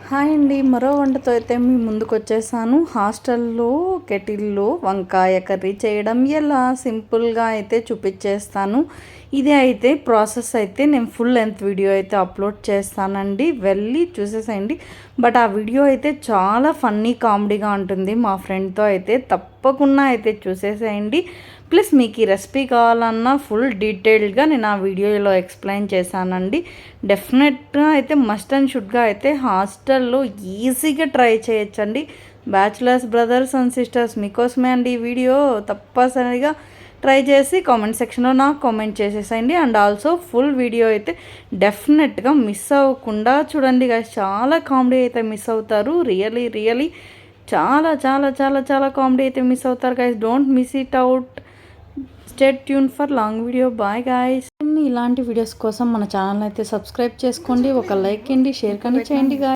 Hi అండి, మరో వంటతో అయితే మీ ముందుకు వచ్చేసాను. హాస్టల్లో కెటిల్లో వంకాయ కర్రీ చేయడం ఎలా సింపుల్గా అయితే చూపించేస్తాను. ఇది అయితే ప్రాసెస్ అయితే నేను ఫుల్ లెంత్ వీడియో అయితే అప్లోడ్ చేస్తానండి, వెళ్ళి చూసేసేయండి. బట్ ఆ వీడియో అయితే చాలా ఫన్నీ కామెడీగా ఉంటుంది. మా ఫ్రెండ్తో అయితే తప్పకుండా అయితే చూసేసేయండి. ప్లస్ మీకు ఈ రెసిపీ కావాలన్నా ఫుల్ డీటెయిల్డ్గా నేను ఆ వీడియోలో ఎక్స్ప్లెయిన్ చేశానండి. డెఫినెట్గా అయితే మస్ట్ అండ్ షుడ్గా అయితే హాస్టల్లో ఈజీగా ట్రై చేయొచ్చండి. బ్యాచులర్స్ బ్రదర్స్ అండ్ సిస్టర్స్ మీకోసమే అండి ఈ వీడియో. తప్పనిసరిగా ట్రై చేసి కామెంట్ సెక్షన్లో నాకు కామెంట్ చేసేసేయండి. అండ్ ఆల్సో ఫుల్ వీడియో అయితే డెఫినెట్గా మిస్ అవ్వకుండా చూడండి గాయ్స్. చాలా కామెడీ అయితే మిస్ అవుతారు. రియలీ చాలా చాలా చాలా చాలా కామెడీ అయితే మిస్ అవుతారు guys. Don't miss it out. Stay tune for long video. Bye guys. ఇలాంటి వీడియోస్ కోసం మన ఛానల్ అయితే సబ్స్క్రైబ్ చేసుకోండి. ఒక లైక్ అండి, షేర్ కానీ చేయండి గాయ్స్.